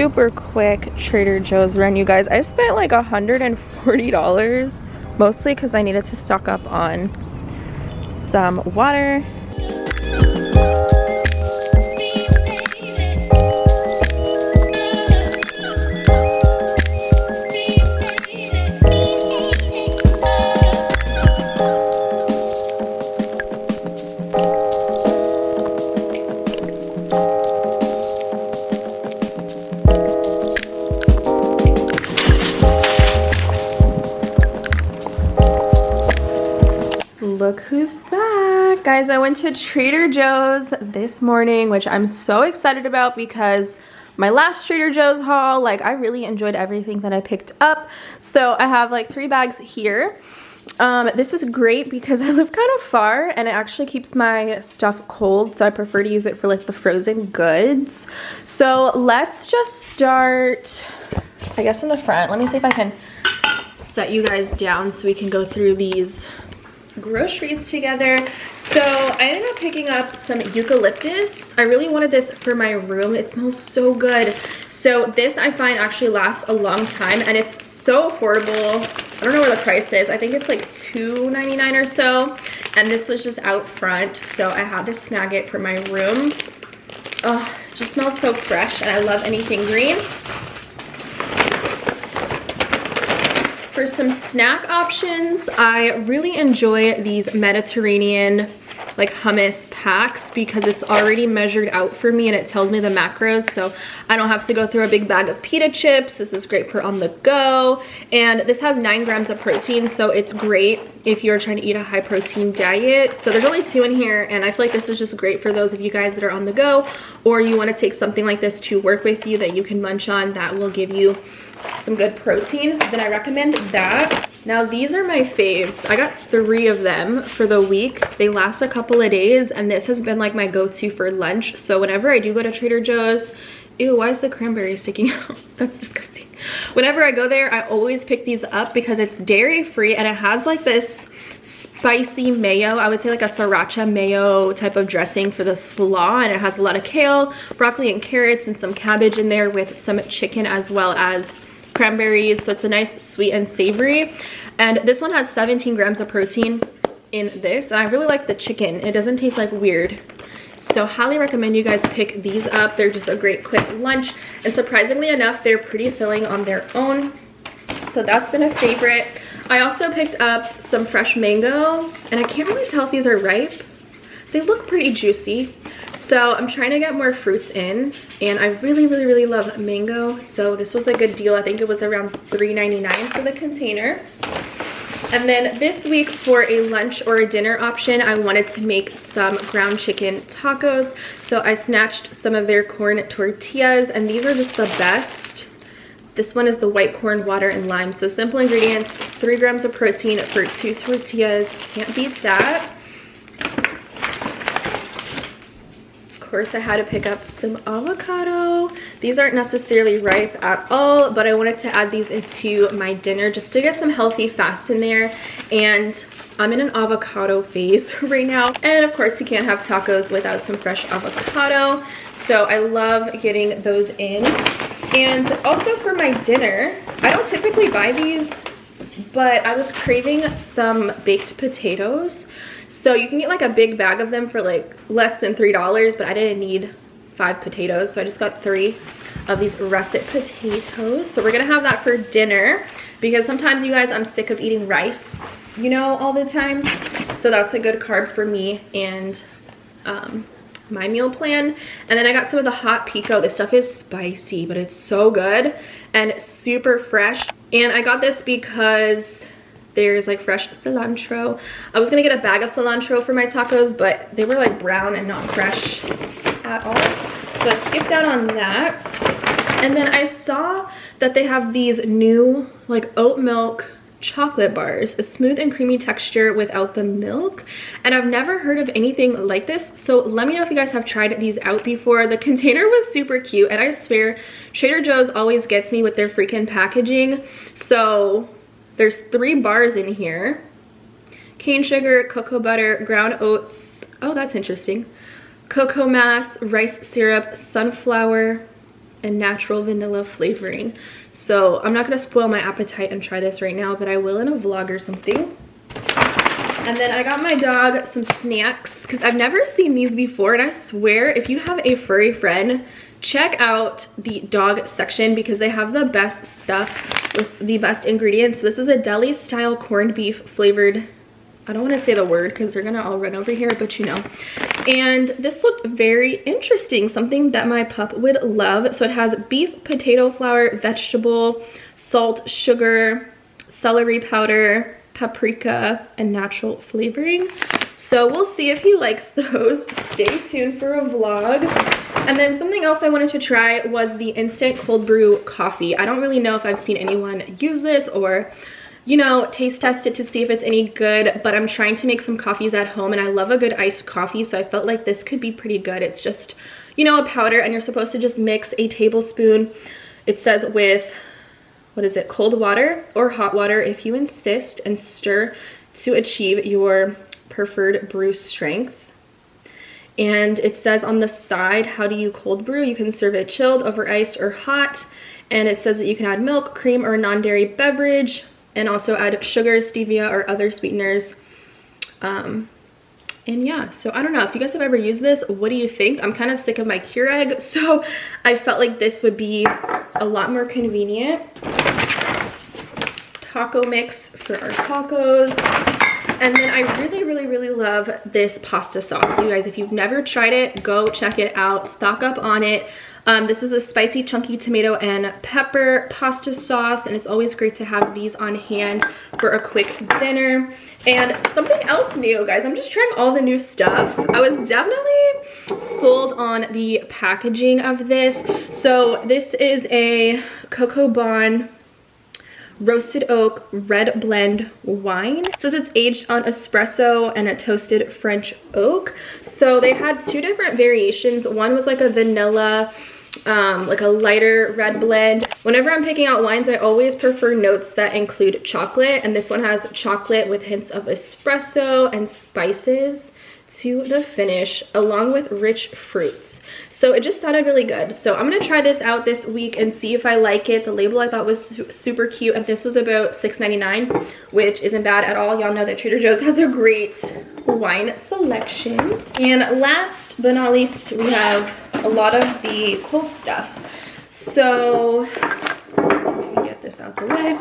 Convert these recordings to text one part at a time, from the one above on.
super quick Trader Joe's run, you guys. I spent like $140, mostly because I needed to stock up on some water. Look who's back. Guys, I went to Trader Joe's this morning, which I'm so excited about because my last Trader Joe's haul, like, I really enjoyed everything that I picked up. So I have like 3 bags here. This is great because I live kind of far and it actually keeps my stuff cold, so I prefer to use it for like the frozen goods. So let's just start, I guess, in the front. Let me see if I can set you guys down so we can go through these groceries together. So I ended up picking up some eucalyptus. I really wanted this for my room. It smells so good. So this I find actually lasts a long time and it's so affordable. I don't know where the price is. I think it's like $2.99 or so. And this was just out front, so I had to snag it for my room. Oh, it just smells so fresh and I love anything green. For some snack options, I really enjoy these Mediterranean like hummus packs because it's already measured out for me and it tells me the macros, so I don't have to go through a big bag of pita chips. This is great for on the go, and this has 9 grams of protein, so it's great if you're trying to eat a high protein diet. So there's only 2 in here, and I feel like this is just great for those of you guys that are on the go or you want to take something like this to work with you that you can munch on that will give you some good protein. Then I recommend that. Now these are my faves. I got 3 of them for the week. They last a couple of days and this has been like my go-to for lunch. So whenever I do go to Trader Joe's, ew, why is the cranberry sticking out? That's disgusting. Whenever I go there, I always pick these up because it's dairy free and it has like this spicy mayo. I would say like a sriracha mayo type of dressing for the slaw, and it has a lot of kale, broccoli and carrots and some cabbage in there with some chicken as well as cranberries, so it's a nice sweet and savory. And this one has 17 grams of protein in this, and I really like the chicken. It doesn't taste like weird, so highly recommend you guys pick these up. They're just a great quick lunch, and surprisingly enough, they're pretty filling on their own, so that's been a favorite. I also picked up some fresh mango, and I can't really tell if these are ripe. They look pretty juicy. So I'm trying to get more fruits in, and I really love mango, so this was a good deal. I think it was around $3.99 for the container. And then this week for a lunch or a dinner option, I wanted to make some ground chicken tacos, so I snatched some of their corn tortillas, and these are just the best. This one is the white corn, water, and lime, so simple ingredients, 3 grams of protein for 2 tortillas. Can't beat that. Of course, I had to pick up some avocado. These aren't necessarily ripe at all, but I wanted to add these into my dinner just to get some healthy fats in there. And I'm in an avocado phase right now. And of course, you can't have tacos without some fresh avocado. So I love getting those in. And also for my dinner, I don't typically buy these, but I was craving some baked potatoes. So you can get like a big bag of them for like less than $3, but I didn't need 5 potatoes, so I just got 3 of these russet potatoes. So we're gonna have that for dinner because sometimes, you guys, I'm sick of eating rice, you know, all the time. So that's a good carb for me and my meal plan. And then I got some of the hot pico. This stuff is spicy, but it's so good and super fresh. And I got this because there's like fresh cilantro. I was gonna get a bag of cilantro for my tacos, but they were like brown and not fresh at all. So I skipped out on that. And then I saw that they have these new like oat milk chocolate bars, a smooth and creamy texture without the milk, and I've never heard of anything like this, so let me know if you guys have tried these out before. The container was super cute, and I swear Trader Joe's always gets me with their freaking packaging. So there's 3 bars in here: cane sugar, cocoa butter, ground oats, oh that's interesting, cocoa mass, rice syrup, sunflower and natural vanilla flavoring. So I'm not gonna spoil my appetite and try this right now, but I will in a vlog or something. And then I got my dog some snacks because I've never seen these before, and I swear if you have a furry friend, check out the dog section because they have the best stuff with the best ingredients. This is a deli style corned beef flavored, I don't want to say the word because they're gonna all run over here, but you know. And this looked very interesting, something that my pup would love. So it has beef, potato flour, vegetable, salt, sugar, celery powder, paprika, and natural flavoring. So we'll see if he likes those. Stay tuned for a vlog. And then something else I wanted to try was the instant cold brew coffee. I don't really know if I've seen anyone use this or, you know, taste test it to see if it's any good, but I'm trying to make some coffees at home and I love a good iced coffee, so I felt like this could be pretty good. It's just, you know, a powder, and you're supposed to just mix a tablespoon, it says, with, what is it, cold water or hot water if you insist, and stir to achieve your preferred brew strength. And it says on the side, how do you cold brew? You can serve it chilled, over ice, or hot. And it says that you can add milk, cream, or non-dairy beverage, and also add sugar, stevia, or other sweeteners. And yeah, so I don't know if you guys have ever used this. What do you think? I'm kind of sick of my Keurig, so I felt like this would be a lot more convenient. Taco mix for our tacos. And then I really love this pasta sauce. You guys, if you've never tried it, go check it out. Stock up on it. This is a spicy chunky tomato and pepper pasta sauce, and it's always great to have these on hand for a quick dinner. And something else new, guys, I'm just trying all the new stuff. I was definitely sold on the packaging of this. So this is a Cocoa Bon roasted oak red blend wine. It says it's aged on espresso and a toasted French oak. So they had two different variations. One was like a vanilla, like a lighter red blend. Whenever I'm picking out wines, I always prefer notes that include chocolate, and this one has chocolate with hints of espresso and spices to the finish, along with rich fruits. So it just sounded really good. So I'm gonna try this out this week and see if I like it. The label I thought was super cute, and this was about $6.99, which isn't bad at all. Y'all know that Trader Joe's has a great wine selection. And last but not least, we have a lot of the cold stuff. So let me get this out the way.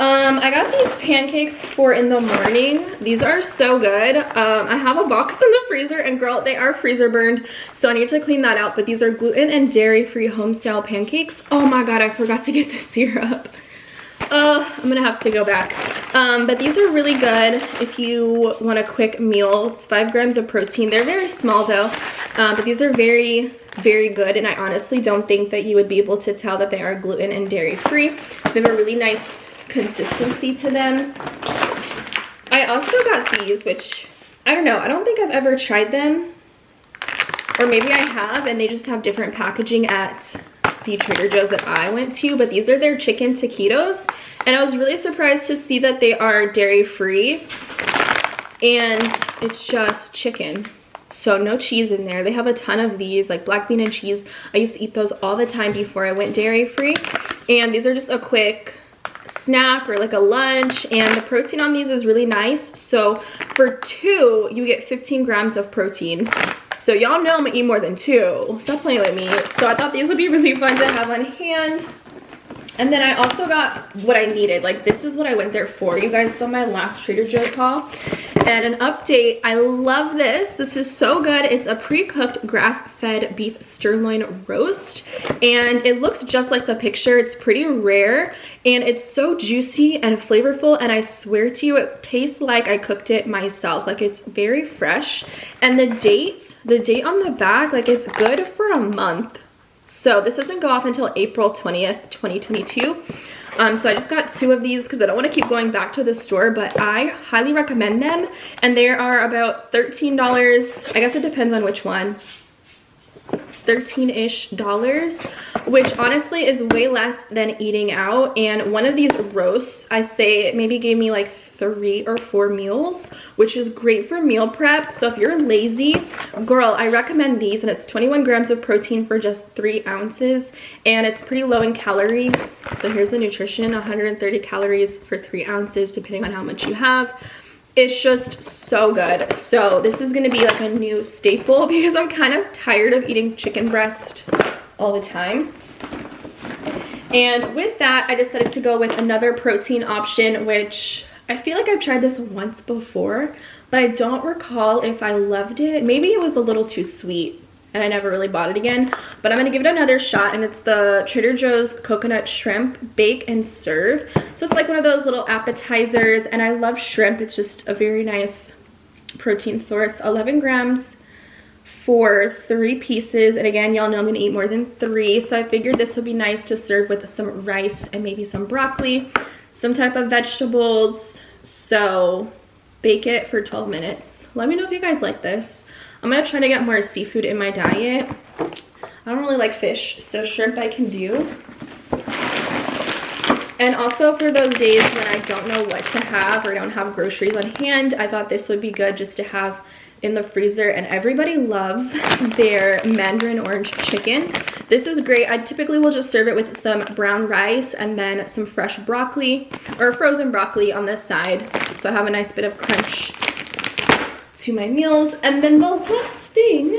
I got these pancakes for in the morning. These are so good. I have a box in the freezer, and girl, they are freezer burned, so I need to clean that out. But these are gluten and dairy free home style pancakes. Oh my god, I forgot to get the syrup. I'm gonna have to go back. But these are really good if you want a quick meal. It's 5 grams of protein. They're very small though, but these are very good, and I honestly don't think that you would be able to tell that they are gluten and dairy free. They have a really nice consistency to them. I also got these, which I don't know, I don't think I've ever tried them, or maybe I have and they just have different packaging at the Trader Joe's that I went to, but these are their chicken taquitos, and I was really surprised to see that they are dairy free, and it's just chicken, so no cheese in there. They have a ton of these, like black bean and cheese. I used to eat those all the time before I went dairy free, and these are just a quick snack or like a lunch, and the protein on these is really nice. So for 2 you get 15 grams of protein, so y'all know I'm gonna eat more than 2. Stop playing with me. So I thought these would be really fun to have on hand. And then I also got what I needed. Like, this is what I went there for. You guys saw my last Trader Joe's haul. And an update, I love this. This is so good. It's a pre-cooked grass-fed beef sirloin roast. And it looks just like the picture. It's pretty rare. And it's so juicy and flavorful. And I swear to you, it tastes like I cooked it myself. Like, it's very fresh. And the date on the back, like, it's good for a month. So this doesn't go off until April 20th, 2022. So I just got 2 of these because I don't want to keep going back to the store, but I highly recommend them. And they are about $13. I guess it depends on which one. $13-ish, which honestly is way less than eating out. And one of these roasts, I say it maybe gave me like 3 or 4 meals, which is great for meal prep. So if you're lazy, girl, I recommend these, and it's 21 grams of protein for just 3 ounces, and it's pretty low in calorie. So here's the nutrition: 130 calories for 3 ounces, depending on how much you have. It's just so good. So this is gonna be like a new staple because I'm kind of tired of eating chicken breast all the time. And with that, I decided to go with another protein option, which I feel like I've tried this once before, but I don't recall if I loved it. Maybe it was a little too sweet and I never really bought it again, but I'm gonna give it another shot, and it's the Trader Joe's coconut shrimp bake and serve. So it's like one of those little appetizers, and I love shrimp. It's just a very nice protein source. 11 grams for 3 pieces, and again, y'all know I'm gonna eat more than 3, so I figured this would be nice to serve with some rice and maybe some broccoli, some type of vegetables. So bake it for 12 minutes. Let me know if you guys like this. I'm gonna try to get more seafood in my diet. I don't really like fish, so shrimp I can do. And also for those days when I don't know what to have or don't have groceries on hand, I thought this would be good just to have in the freezer. And everybody loves their mandarin orange chicken. This is great. I typically will just serve it with some brown rice and then some fresh broccoli or frozen broccoli on this side, so I have a nice bit of crunch to my meals. And then the last thing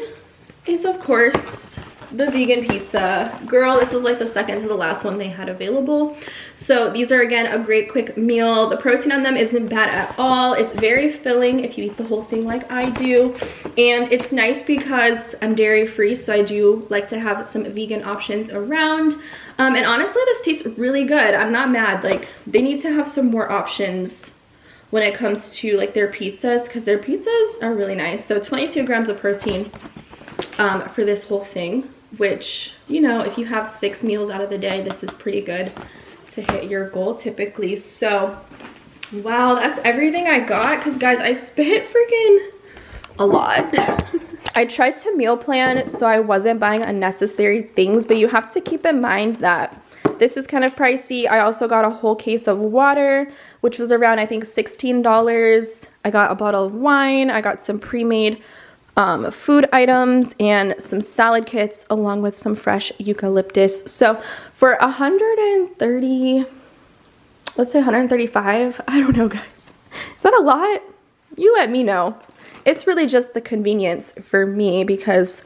is, of course, the vegan pizza. Girl, this was like the second to the last one they had available. So these are, again, a great quick meal. The protein on them isn't bad at all. It's very filling if you eat the whole thing like I do. And it's nice because I'm dairy free, so I do like to have some vegan options around. And honestly, this tastes really good. I'm not mad. Like, they need to have some more options when it comes to like their pizzas, because their pizzas are really nice. So 22 grams of protein for this whole thing, which, you know, if you have 6 meals out of the day, this is pretty good to hit your goal typically. So wow, that's everything I got, because guys, I spent freaking a lot. I tried to meal plan so I wasn't buying unnecessary things, but you have to keep in mind that this is kind of pricey. I also got a whole case of water, which was around, I think, $16. I got a bottle of wine. I got some pre-made food items and some salad kits, along with some fresh eucalyptus. So for 130, let's say 135, I don't know, guys. Is that a lot? You let me know. It's really just the convenience for me because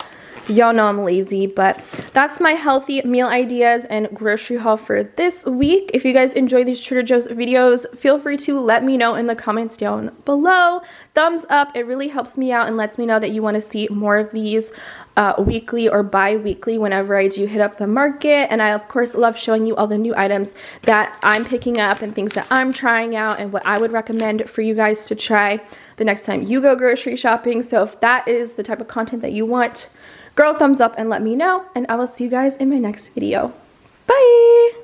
y'all know I'm lazy, but that's my healthy meal ideas and grocery haul for this week. If you guys enjoy these Trader Joe's videos, feel free to let me know in the comments down below. Thumbs up, it really helps me out and lets me know that you want to see more of these weekly or bi-weekly whenever I do hit up the market. And I, of course, love showing you all the new items that I'm picking up and things that I'm trying out and what I would recommend for you guys to try the next time you go grocery shopping. So if that is the type of content that you want, girl, thumbs up and let me know, and I will see you guys in my next video. Bye!